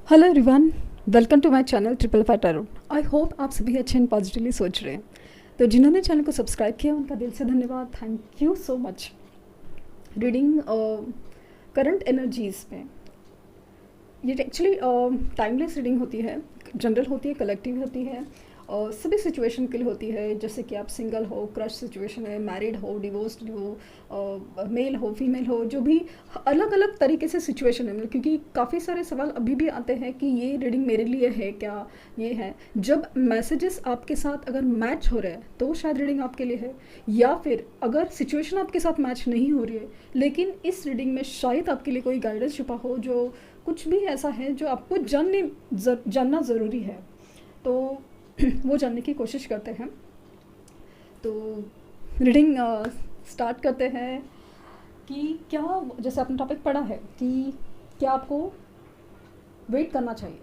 Hello everyone, welcome to my channel triple five tarot. I hope आप सभी अच्छे and positively सोच रहे हैं। तो जिन्होंने चैनल को सब्सक्राइब किया उनका दिल से धन्यवाद। Thank you so much. Reading current energies में ये एक्चुअली टाइमलेस रीडिंग होती है, जनरल होती है, कलेक्टिव होती है और सभी सिचुएशन के लिए होती है। जैसे कि आप सिंगल हो, क्रश सिचुएशन है, मैरिड हो, डिवोर्स्ड हो, मेल हो, फीमेल हो, जो भी अलग अलग तरीके से सिचुएशन है। क्योंकि काफ़ी सारे सवाल अभी भी आते हैं कि ये रीडिंग मेरे लिए है क्या, ये है। जब मैसेजेस आपके साथ अगर मैच हो रहे हैं तो शायद रीडिंग आपके लिए है, या फिर अगर सिचुएशन आपके साथ मैच नहीं हो रही है लेकिन इस रीडिंग में शायद आपके लिए कोई गाइडेंस छुपा हो, जो कुछ भी ऐसा है जो आपको जानना ज़रूरी है, तो वो जानने की कोशिश करते हैं। तो रीडिंग स्टार्ट करते हैं कि क्या, जैसे आपने टॉपिक पढ़ा है कि क्या आपको वेट करना चाहिए,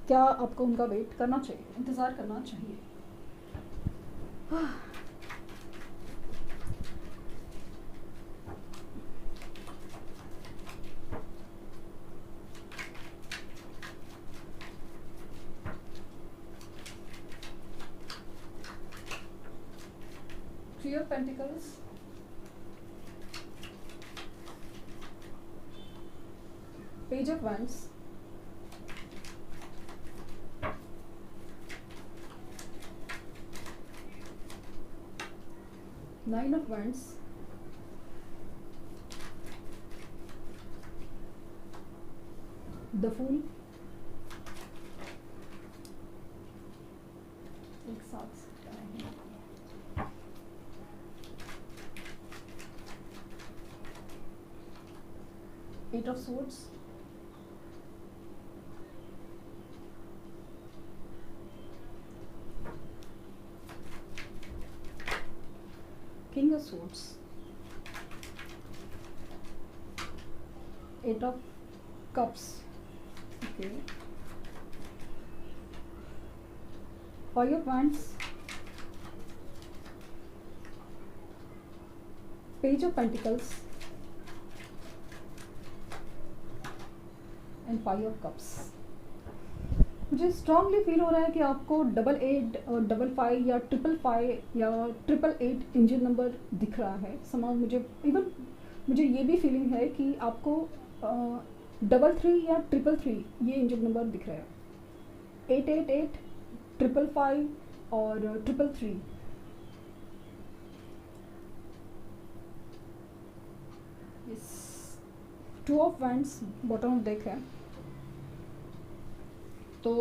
क्या आपको उनका वेट करना चाहिए, इंतज़ार करना चाहिए। Three of Pentacles, Page of Wands, Nine of Wands, The Fool, एक साथ Eight of Swords, King of Swords, Eight of Cups, okay, Five of Wands, Page of Pentacles and five of cups. मुझे strongly feel हो रहा है कि आपको 88 और 55 या 555 या 888 इंजन नंबर दिख रहा है समा। मुझे ये भी फीलिंग है कि आपको 33 या 333 ये इंजन नंबर दिख रहा है। 888, 555 और 333। Two of wands bottom of deck है। तो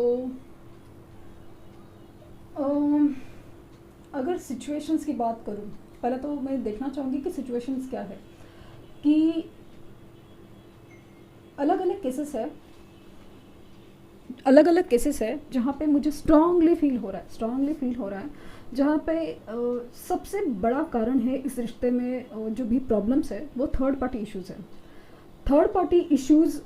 अगर सिचुएशंस की बात करूं, पहले तो मैं देखना चाहूँगी कि सिचुएशंस क्या है, कि अलग अलग केसेस है जहाँ पे मुझे स्ट्रांगली फील हो रहा है जहाँ पे सबसे बड़ा कारण है इस रिश्ते में जो भी प्रॉब्लम्स है वो थर्ड पार्टी इश्यूज़ है। थर्ड पार्टी इश्यूज़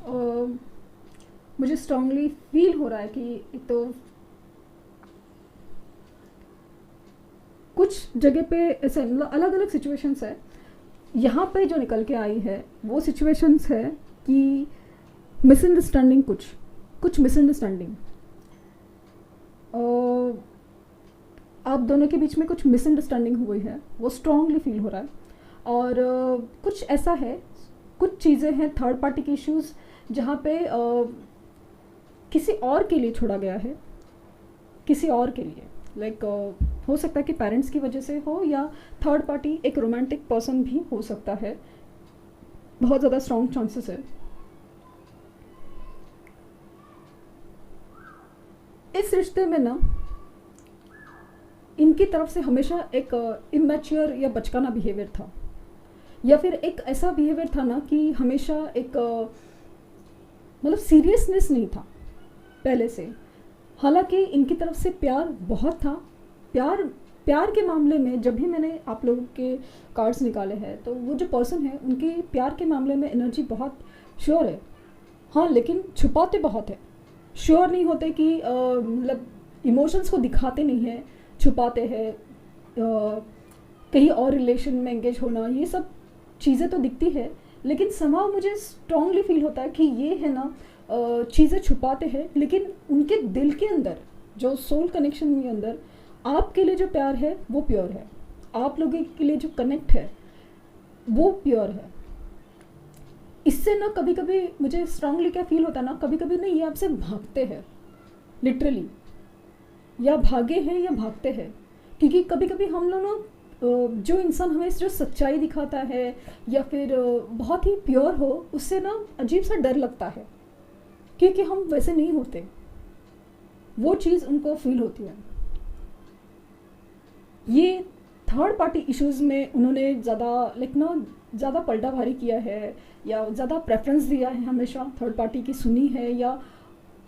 मुझे स्ट्रांगली फील हो रहा है कि एक तो कुछ जगह पे ऐसे अलग अलग सिचुएशंस है। यहाँ पे जो निकल के आई है वो सिचुएशंस है कि मिसअंडरस्टैंडिंग, कुछ मिसअंडरस्टैंडिंग, आप दोनों के बीच में कुछ मिसअंडरस्टैंडिंग हुई है, वो स्ट्रांगली फील हो रहा है। और कुछ ऐसा है, कुछ चीज़ें हैं थर्ड पार्टी के इश्यूज़ जहाँ पे किसी और के लिए छोड़ा गया है, किसी और के लिए, लाइक हो सकता है कि पेरेंट्स की वजह से हो, या थर्ड पार्टी एक रोमांटिक पर्सन भी हो सकता है। बहुत ज़्यादा स्ट्रॉन्ग चांसेस है। इस रिश्ते में ना इनकी तरफ से हमेशा एक इमैच्योर या बचकाना बिहेवियर था, या फिर एक ऐसा बिहेवियर था ना कि हमेशा एक मतलब सीरियसनेस नहीं था पहले से। हालांकि इनकी तरफ से प्यार बहुत था। प्यार के मामले में जब भी मैंने आप लोगों के कार्ड्स निकाले हैं तो वो जो पर्सन है उनकी प्यार के मामले में एनर्जी बहुत श्योर है। हाँ, लेकिन छुपाते बहुत है, श्योर नहीं होते कि मतलब इमोशंस को दिखाते नहीं है, छुपाते हैं। कहीं और रिलेशन में एंगेज होना, ये सब चीज़ें तो दिखती है, लेकिन somehow मुझे स्ट्रांगली फील होता है कि ये है ना चीज़ें छुपाते हैं, लेकिन उनके दिल के अंदर जो सोल कनेक्शन के अंदर आपके लिए जो प्यार है वो प्योर है, आप लोगों के लिए जो कनेक्ट है वो प्योर है। इससे ना कभी कभी मुझे स्ट्रांगली क्या फील होता है ना, कभी कभी ना ये आपसे भागते हैं लिटरली, या भागे हैं या भागते हैं, क्योंकि कभी कभी हम लोग ना जो इंसान हमें जो सच्चाई दिखाता है या फिर बहुत ही प्योर हो, उससे ना अजीब सा डर लगता है, क्योंकि हम वैसे नहीं होते, वो चीज़ उनको फील होती है। ये थर्ड पार्टी इश्यूज़ में उन्होंने ज़्यादा पलटा भारी किया है, या ज़्यादा प्रेफरेंस दिया है, हमेशा थर्ड पार्टी की सुनी है, या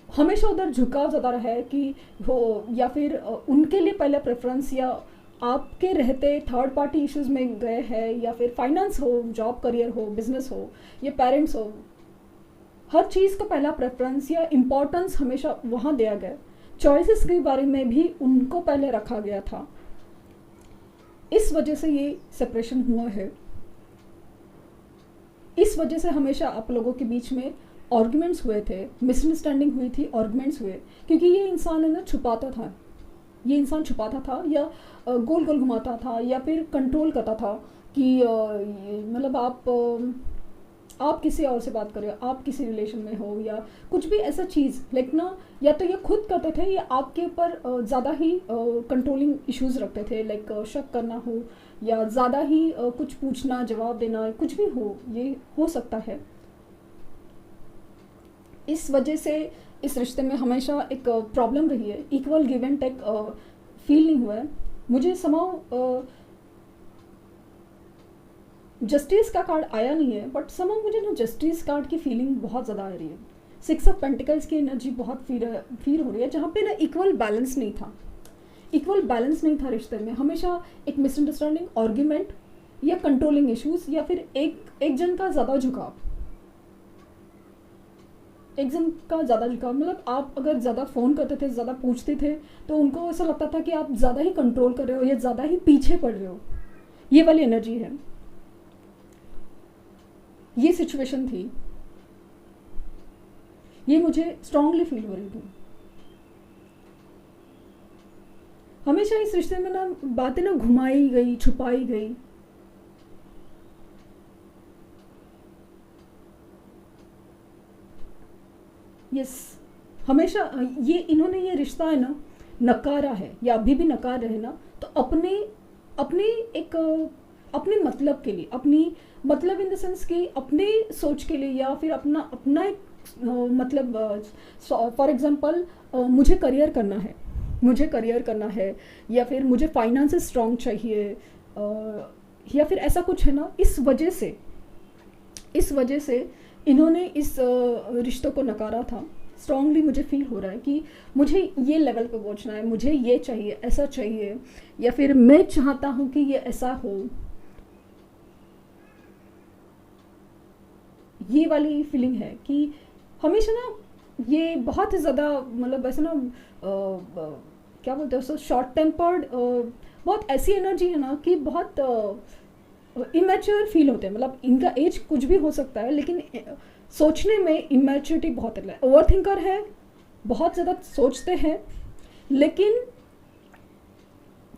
हमेशा उधर झुकाव ज़्यादा रहा है कि हो, या फिर उनके लिए पहले प्रेफरेंस, या आपके रहते थर्ड पार्टी इश्यूज़ में गए हैं, या फिर फाइनेंस हो, जॉब करियर हो, बिजनेस हो, या पेरेंट्स हो, हर चीज़ का पहला प्रेफरेंस या इम्पोर्टेंस हमेशा वहाँ दिया गया। चॉइसेस के बारे में भी उनको पहले रखा गया था, इस वजह से ये सेपरेशन हुआ है। इस वजह से हमेशा आप लोगों के बीच में आर्गुमेंट्स हुए थे, मिसअंडरस्टैंडिंग हुई थी, आर्गुमेंट्स हुए, क्योंकि ये इंसान है ना छुपाता था, ये इंसान छुपाता था या गोल गोल घुमाता था, या फिर कंट्रोल करता था कि मतलब आप किसी और से बात कर रहे हो, आप किसी रिलेशन में हो, या कुछ भी ऐसा चीज़ लाइक ना, या तो ये खुद करते थे या आपके ऊपर ज़्यादा ही कंट्रोलिंग इश्यूज़ रखते थे, लाइक शक करना हो, या ज़्यादा ही कुछ पूछना, जवाब देना, कुछ भी हो, ये हो सकता है। इस वजह से इस रिश्ते में हमेशा एक प्रॉब्लम रही है, equal give and take feel नहीं हुआ है मुझे। समाउ जस्टिस का कार्ड आया नहीं है, बट समाउ मुझे ना जस्टिस कार्ड की फीलिंग बहुत ज़्यादा आ रही है। 6 ऑफ पेंटिकल्स की एनर्जी बहुत फील हो रही है, जहाँ पे ना इक्वल बैलेंस नहीं था, इक्वल बैलेंस नहीं था रिश्ते में। हमेशा एक मिसअंडरस्टैंडिंग, आर्ग्यूमेंट, या कंट्रोलिंग इश्यूज, या फिर एक जन का ज़्यादा झुकाव, एक जन का ज़्यादा झुकाव, मतलब आप अगर ज़्यादा फ़ोन करते थे, ज़्यादा पूछते थे, तो उनको ऐसा लगता था कि आप ज़्यादा ही कंट्रोल कर रहे हो या ज़्यादा ही पीछे पड़ रहे हो। ये वाली एनर्जी है, ये सिचुएशन थी, ये मुझे स्ट्रांगली फील हो रही थी। हमेशा इस रिश्ते में ना बातें ना घुमाई गई, छुपाई गई। यस, हमेशा ये इन्होंने ये रिश्ता है ना नकारा है, या अभी भी नकार रहे ना, तो अपने अपने एक अपने मतलब के लिए, अपनी मतलब इन द सेंस कि अपने सोच के लिए, या फिर अपना एक मतलब फॉर एग्जांपल मुझे करियर करना है, मुझे करियर करना है, या फिर मुझे फाइनेंस स्ट्रॉन्ग चाहिए, या फिर ऐसा कुछ है ना। इस वजह से इन्होंने इस रिश्तों को नकारा था। स्ट्रांगली मुझे फील हो रहा है कि मुझे ये लेवल पे पहुंचना है, मुझे ये चाहिए, ऐसा चाहिए, या फिर मैं चाहता हूँ कि ये ऐसा हो। ये वाली फीलिंग है कि हमेशा ना ये बहुत ही ज़्यादा मतलब ऐसा ना क्या बोलते हैं उसको, शॉर्ट टेम्पर्ड, बहुत ऐसी एनर्जी है ना कि बहुत इमेच्योर फील होते हैं। मतलब इनका एज कुछ भी हो सकता है, लेकिन सोचने में इमेच्योरिटी बहुत है। ओवर थिंकर है, बहुत ज़्यादा सोचते हैं, लेकिन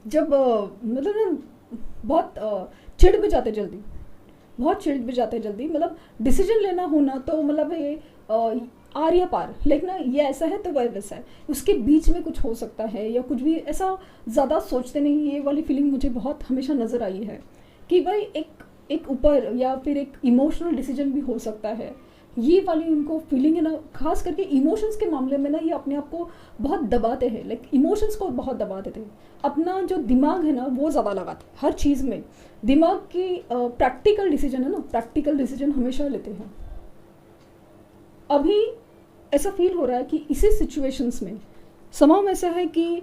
जब मतलब ना बहुत चिढ़ भी जाते जल्दी, बहुत चिढ़ भी जाते जल्दी। मतलब डिसीजन लेना होना तो मतलब ये आर या पार, लेकिन ना ये ऐसा है तो वह वैसा है, उसके बीच में कुछ हो सकता है, या कुछ भी ऐसा ज़्यादा सोचते नहीं। ये वाली फीलिंग मुझे बहुत हमेशा नज़र आई है कि भाई एक ऊपर या फिर एक इमोशनल डिसीजन भी हो सकता है। ये वाली उनको फीलिंग है ना, खास करके इमोशंस के मामले में ना ये अपने आप को बहुत दबाते हैं, लाइक इमोशंस को बहुत दबाते थे। अपना जो दिमाग है ना वो ज़्यादा लगाते हर चीज़ में। दिमाग की प्रैक्टिकल डिसीजन है ना, प्रैक्टिकल डिसीजन हमेशा लेते हैं। अभी ऐसा फील हो रहा है कि इसी सिचुएशंस में समाव ऐसा है कि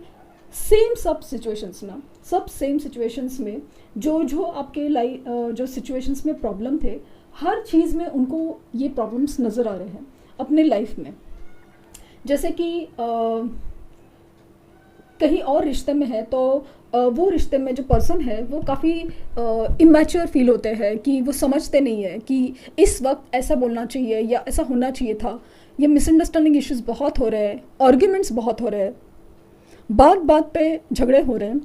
सब सेम सिचुएशंस में जो आपके लाइफ जो सिचुएशंस में प्रॉब्लम थे, हर चीज़ में उनको ये प्रॉब्लम्स नज़र आ रहे हैं अपने लाइफ में। जैसे कि कहीं और रिश्ते में है तो वो रिश्ते में जो पर्सन है वो काफ़ी इमैच्योर फील होते हैं कि वो समझते नहीं है कि इस वक्त ऐसा बोलना चाहिए या ऐसा होना चाहिए था, ये मिसअंडरस्टैंडिंग इश्यूज बहुत हो रहे हैं, आर्ग्यूमेंट्स बहुत हो रहे हैं, बात बात पे झगड़े हो रहे हैं।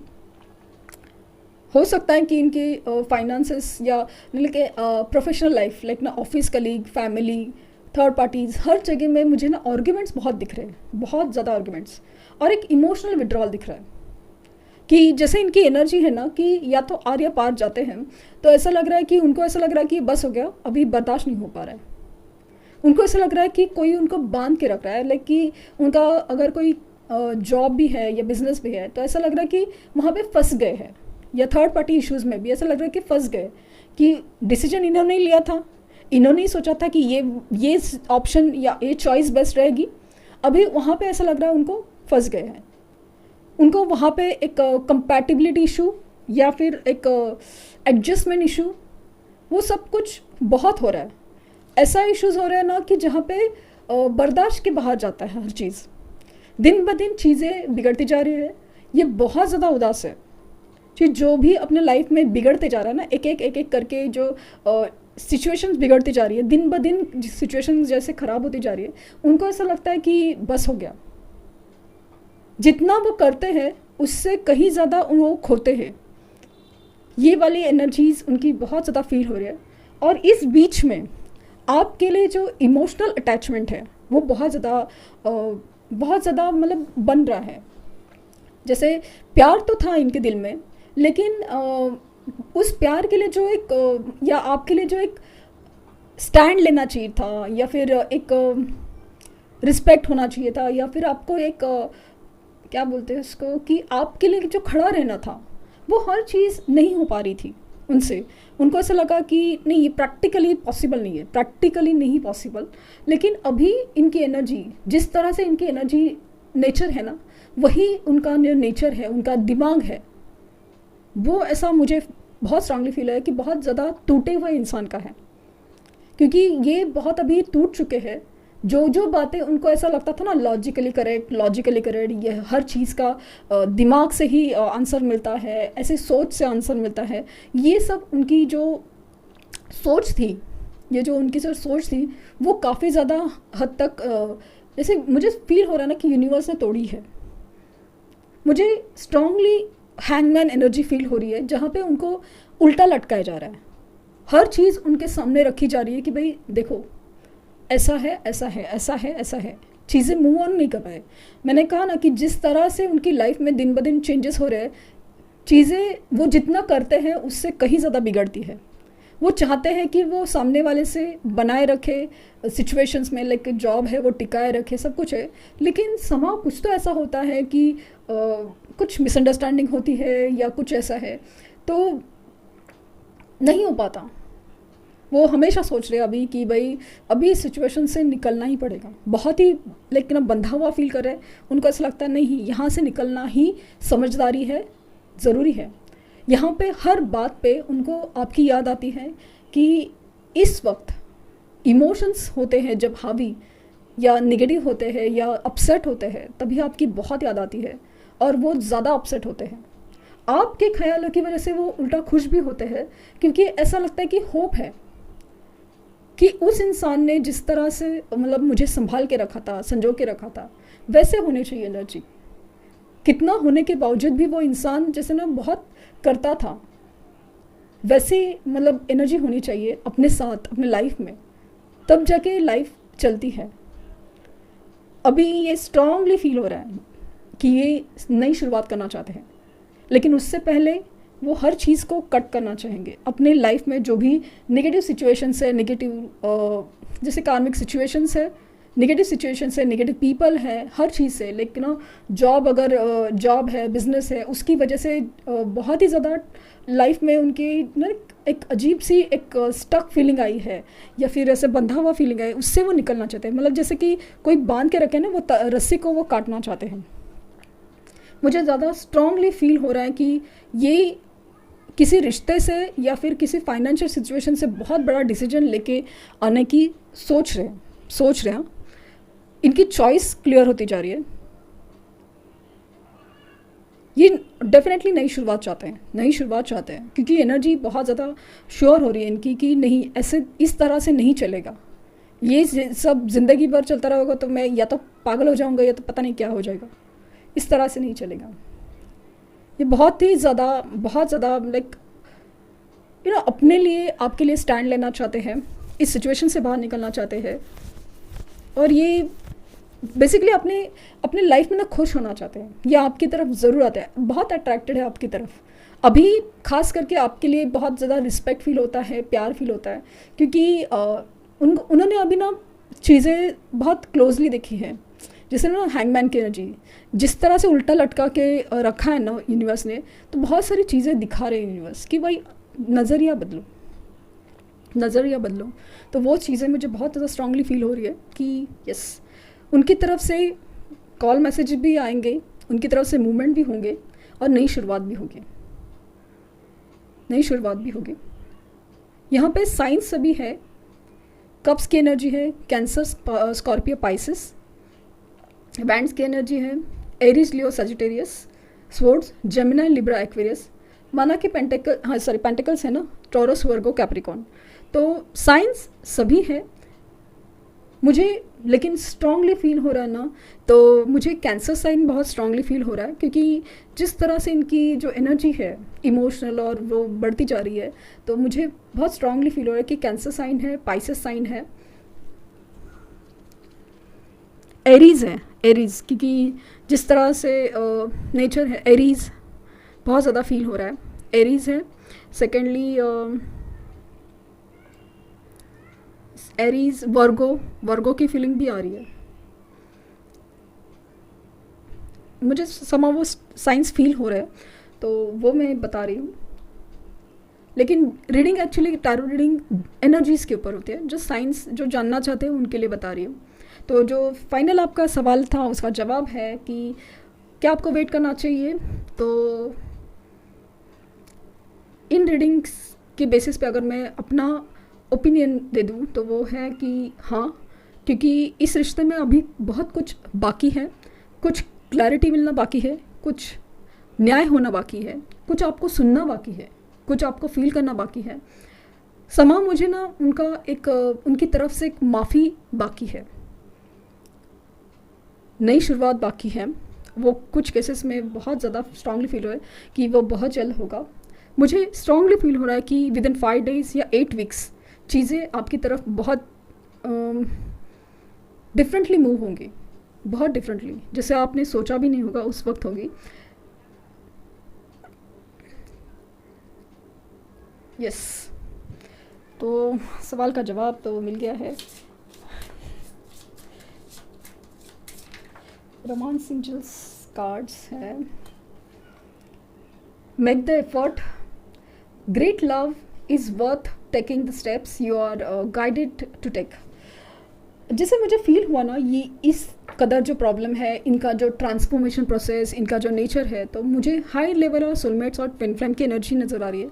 हो सकता है कि इनके फाइनेंसेस या मतलब के प्रोफेशनल लाइफ लाइक ना office colleague, family, third parties, हर जगह में मुझे ना आर्ग्यूमेंट्स बहुत दिख रहे हैं, बहुत ज़्यादा आर्ग्यूमेंट्स, और एक इमोशनल विड्रॉल दिख रहा है कि जैसे इनकी एनर्जी है ना कि या तो आर या पार जाते हैं, तो ऐसा लग रहा है कि उनको ऐसा लग रहा है कि बस हो गया, अभी बर्दाश्त नहीं हो पा रहा है। उनको ऐसा लग रहा है कि कोई उनको बांध के रख रहा है, लाइक कि उनका अगर कोई जॉब भी है या बिजनेस भी है तो ऐसा लग रहा है कि वहाँ पे फंस गए हैं, या थर्ड पार्टी इश्यूज़ में भी ऐसा लग रहा है कि फंस गए, कि डिसीजन इन्होंने लिया था, इन्होंने ही सोचा था कि ये ऑप्शन या ये चॉइस बेस्ट रहेगी, अभी वहाँ पे ऐसा लग रहा है उनको फंस गए हैं। उनको वहाँ पे एक कंपैटिबिलिटी इशू या फिर एक एडजस्टमेंट इशू, वो सब कुछ बहुत हो रहा है। ऐसा इश्यूज़ हो रहा है ना कि जहाँ पे बर्दाश्त के बाहर जाता है हर चीज़, दिन ब दिन चीज़ें बिगड़ती जा रही है। ये बहुत ज़्यादा उदास है कि जो भी अपने लाइफ में बिगड़ते जा रहा है ना, एक एक करके जो सिचुएशंस बिगड़ती जा रही है, दिन ब दिन सिचुएशन जैसे ख़राब होती जा रही है, उनको ऐसा लगता है कि बस हो गया। जितना वो करते हैं उससे कहीं ज़्यादा वो खोते हैं। ये वाली एनर्जीज़ उनकी बहुत ज़्यादा फील हो रही है। और इस बीच में आपके लिए जो इमोशनल अटैचमेंट है वो बहुत ज़्यादा मतलब बन रहा है। जैसे प्यार तो था इनके दिल में, लेकिन उस प्यार के लिए जो एक या आपके लिए जो एक स्टैंड लेना चाहिए था, या फिर एक रिस्पेक्ट होना चाहिए था, या फिर आपको एक क्या बोलते हैं उसको, कि आपके लिए जो खड़ा रहना था, वो हर चीज़ नहीं हो पा रही थी उनसे। उनको ऐसा लगा कि नहीं, ये प्रैक्टिकली पॉसिबल नहीं है, प्रैक्टिकली नहीं पॉसिबल। लेकिन अभी इनकी एनर्जी, जिस तरह से इनकी एनर्जी नेचर है ना, वही उनका नेचर है, उनका दिमाग है, वो ऐसा मुझे बहुत स्ट्रांगली फील है कि बहुत ज़्यादा टूटे हुए इंसान का है। क्योंकि ये बहुत अभी टूट चुके हैं। जो बातें उनको ऐसा लगता था ना लॉजिकली करेक्ट, ये हर चीज़ का दिमाग से ही आंसर मिलता है, ऐसे सोच से आंसर मिलता है, ये सब उनकी जो सोच थी, ये जो उनकी जो सोच थी वो काफ़ी ज़्यादा हद तक जैसे मुझे फील हो रहा है ना कि यूनिवर्स ने तोड़ी है। मुझे स्ट्रांगली हैंगमैन एनर्जी फील हो रही है, जहाँ पे उनको उल्टा लटकाया जा रहा है। हर चीज़ उनके सामने रखी जा रही है कि भाई देखो, ऐसा है, ऐसा है, ऐसा है, ऐसा है। चीज़ें मूव ऑन नहीं कर पाए। मैंने कहा ना कि जिस तरह से उनकी लाइफ में दिन ब दिन चेंजेस हो रहे हैं, चीज़ें वो जितना करते हैं उससे कहीं ज़्यादा बिगड़ती है। वो चाहते हैं कि वो सामने वाले से बनाए रखे सिचुएशंस में, लाइक जॉब है वो टिकाए रखे, सब कुछ है, लेकिन समाव कुछ तो ऐसा होता है कि कुछ मिसअंडरस्टैंडिंग होती है या कुछ ऐसा है, तो नहीं हो पाता। वो हमेशा सोच रहे अभी कि भाई अभी इस सिचुएशन से निकलना ही पड़ेगा। बहुत ही लेकिन बंधा हुआ फील कर रहे हैं। उनको ऐसा लगता है नहीं, यहाँ से निकलना ही समझदारी है, ज़रूरी है। यहाँ पे हर बात पे उनको आपकी याद आती है कि इस वक्त इमोशंस होते हैं जब हावी या नेगेटिव होते हैं या अपसेट होते हैं, तभी आपकी बहुत याद आती है और वो ज़्यादा अपसेट होते हैं। आपके ख्यालों की वजह से वो उल्टा खुश भी होते हैं, क्योंकि ऐसा लगता है कि होप है कि उस इंसान ने जिस तरह से मतलब मुझे संभाल के रखा था, संजो के रखा था, वैसे होने चाहिए एनर्जी। कितना होने के बावजूद भी वो इंसान जैसे ना बहुत करता था, वैसे मतलब एनर्जी होनी चाहिए अपने साथ, अपने लाइफ में, तब जाके लाइफ चलती है। अभी ये स्ट्रांगली फील हो रहा है कि ये नई शुरुआत करना चाहते हैं, लेकिन उससे पहले वो हर चीज़ को कट करना चाहेंगे अपने लाइफ में। जो भी नेगेटिव सिचुएशंस है, नेगेटिव जैसे कार्मिक सिचुएशंस है, नेगेटिव सिचुएशंस है, नेगेटिव पीपल है, हर चीज़ से, लेकिन जॉब अगर जॉब है, बिजनेस है, उसकी वजह से बहुत ही ज़्यादा लाइफ में उनकी ना एक अजीब सी एक स्टक फीलिंग आई है, या फिर ऐसे बंधा हुआ फीलिंग आई, उससे वो निकलना चाहते हैं। मतलब जैसे कि कोई बांध के रखे ना, वो रस्सी को वो काटना चाहते हैं। मुझे ज़्यादा स्ट्रांगली फील हो रहा है कि ये किसी रिश्ते से या फिर किसी फाइनेंशियल सिचुएशन से बहुत बड़ा डिसीजन लेके आने की सोच रहे हैं। इनकी चॉइस क्लियर होती जा रही है। ये डेफिनेटली नई शुरुआत चाहते हैं, क्योंकि एनर्जी बहुत ज़्यादा श्योर हो रही है इनकी कि नहीं, ऐसे इस तरह से नहीं चलेगा। ये सब ज़िंदगी भर चलता रहेगा तो मैं या तो पागल हो जाऊँगा या तो पता नहीं क्या हो जाएगा। इस तरह से नहीं चलेगा। ये बहुत ज़्यादा लाइक अपने लिए, आपके लिए स्टैंड लेना चाहते हैं, इस सिचुएशन से बाहर निकलना चाहते हैं, और ये बेसिकली अपने लाइफ में ना खुश होना चाहते हैं। ये आपकी तरफ ज़रूर आता है, बहुत अट्रैक्टेड है आपकी तरफ। अभी खास करके आपके लिए बहुत ज़्यादा रिस्पेक्ट फील होता है, प्यार फील होता है, क्योंकि उन्होंने अभी ना चीज़ें बहुत क्लोजली देखी हैं। जैसे ना हैंगमैन की एनर्जी जिस तरह से उल्टा लटका के रखा है ना यूनिवर्स ने, तो बहुत सारी चीज़ें दिखा रहे हैं यूनिवर्स कि भाई नज़रिया बदलो। तो वो चीज़ें मुझे बहुत ज़्यादा स्ट्रांगली फील हो रही है कि यस, उनकी तरफ से कॉल मैसेज भी आएंगे, उनकी तरफ से मूवमेंट भी होंगे, और नई शुरुआत भी होगी। यहाँ पे साइंस सभी है, कप्स की एनर्जी है, कैंसर, स्कॉर्पियो, पाइसिस, बैंड्स की एनर्जी है, Aries, Leo, Sagittarius, swords, Gemini, Libra, Aquarius, माना कि पेंटिकल्स है ना, टॉरस, वर्गो, कैप्रिकॉर्न। तो साइंस सभी है मुझे, लेकिन स्ट्रांगली फील हो रहा है ना, तो मुझे कैंसर साइन बहुत स्ट्रांगली फील हो रहा है, क्योंकि जिस तरह से इनकी जो एनर्जी है इमोशनल और वो बढ़ती जा रही है, तो मुझे बहुत स्ट्रांगली फील हो रहा है कि कैंसर साइन है, पाइसेस साइन है, एरीज़ है, एरीज़, क्योंकि जिस तरह से नेचर है, एरीज़ बहुत ज़्यादा फील हो रहा है, एरीज़ है। सेकेंडली एरीज़, वर्गो की फीलिंग भी आ रही है मुझे, समा वो साइंस फील हो रहा है, तो वो मैं बता रही हूँ। लेकिन reading actually tarot reading energies के ऊपर होती है, जो साइंस जो जानना चाहते हैं उनके लिए बता रही हूँ। तो जो फाइनल आपका सवाल था उसका जवाब है कि क्या आपको वेट करना चाहिए, तो इन रीडिंग्स के बेसिस पे अगर मैं अपना ओपिनियन दे दूँ तो वो है कि हाँ, क्योंकि इस रिश्ते में अभी बहुत कुछ बाकी है, कुछ क्लैरिटी मिलना बाकी है, कुछ न्याय होना बाकी है, कुछ आपको सुनना बाकी है, कुछ आपको फील करना बाकी है। समा मुझे ना उनकी तरफ से एक माफ़ी बाकी है, नई शुरुआत बाकी है। वो कुछ केसेस में बहुत ज़्यादा स्ट्रांगली फील हो है कि वो बहुत जल्द होगा। मुझे स्ट्रांगली फील हो रहा है कि विद इन 5 days या 8 weeks चीज़ें आपकी तरफ बहुत डिफरेंटली मूव होंगी, बहुत डिफरेंटली, जैसे आपने सोचा भी नहीं होगा उस वक्त होगी। यस, तो सवाल का जवाब तो मिल गया है। रोमांस एंजल्स कार्ड्स है, make the effort, great love is worth taking the steps you are guided to take. जैसे मुझे फील हुआ ना, ये इस कदर जो प्रॉब्लम है, इनका जो ट्रांसफॉर्मेशन प्रोसेस, इनका जो नेचर है, तो मुझे हाई लेवल और सोलमेट्स और ट्विन फ्लेम की एनर्जी नज़र आ रही है।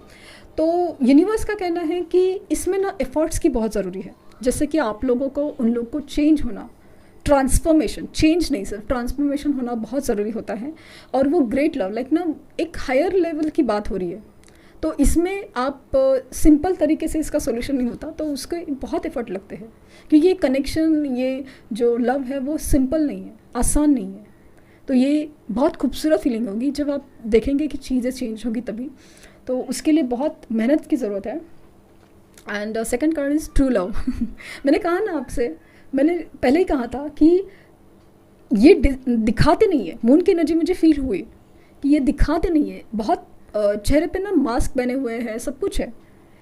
तो यूनिवर्स का कहना है कि इसमें ना एफर्ट्स की बहुत ज़रूरी है, जैसे कि आप लोगों को, उन लोगों को चेंज होना, ट्रांसफॉर्मेशन, चेंज नहीं सिर्फ ट्रांसफॉर्मेशन होना बहुत ज़रूरी होता है। और वो ग्रेट लव लाइक ना एक हायर लेवल की बात हो रही है, तो इसमें आप सिंपल तरीके से इसका सोल्यूशन नहीं होता, तो उसके बहुत एफर्ट लगते हैं, क्योंकि ये कनेक्शन, ये जो लव है वो सिंपल नहीं है, आसान नहीं है। तो ये बहुत खूबसूरत फीलिंग होगी जब आप देखेंगे कि चीज़ें चेंज होगी तभी, तो उसके लिए बहुत मेहनत की ज़रूरत है। And second card is true love. मैंने कहा ना आपसे, मैंने पहले ही कहा था कि ये दिखाते नहीं है, मून की एनर्जी मुझे फील हुई कि ये दिखाते नहीं है, बहुत चेहरे पे ना मास्क बने हुए हैं, सब कुछ है,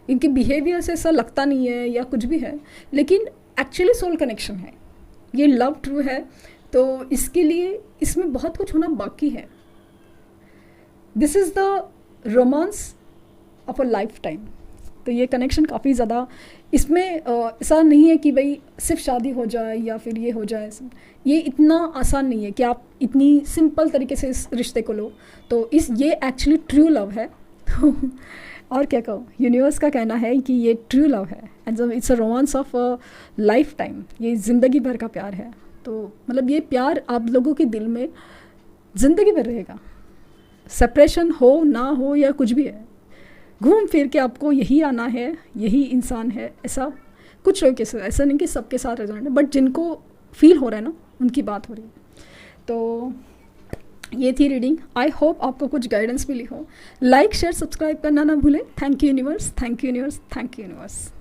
इनके बिहेवियर से ऐसा लगता नहीं है या कुछ भी है, लेकिन एक्चुअली सोल कनेक्शन है, ये लव ट्रू है। तो इसके लिए इसमें बहुत कुछ होना बाकी है। This is the romance of a life time. तो ये कनेक्शन काफ़ी ज़्यादा, इसमें ऐसा नहीं है कि भाई सिर्फ शादी हो जाए या फिर ये हो जाए, ये इतना आसान नहीं है कि आप इतनी सिंपल तरीके से इस रिश्ते को लो। तो ये एक्चुअली ट्रू लव है। और क्या कहूँ, यूनिवर्स का कहना है कि ये ट्रू लव है and it's a romance of a life time, ये ज़िंदगी भर का प्यार है। तो मतलब ये प्यार आप लोगों के दिल में ज़िंदगी भर रहेगा, सेपरेशन हो ना हो या कुछ भी है, घूम फिर के आपको यही आना है, यही इंसान है, ऐसा कुछ लोग के साथ, ऐसा नहीं कि सबके साथ रेजोनेट है, बट जिनको फील हो रहा है ना उनकी बात हो रही है। तो ये थी रीडिंग। आई होप आपको कुछ गाइडेंस मिली हो। लाइक शेयर सब्सक्राइब करना ना भूलें। Thank you universe, thank you universe, thank you universe.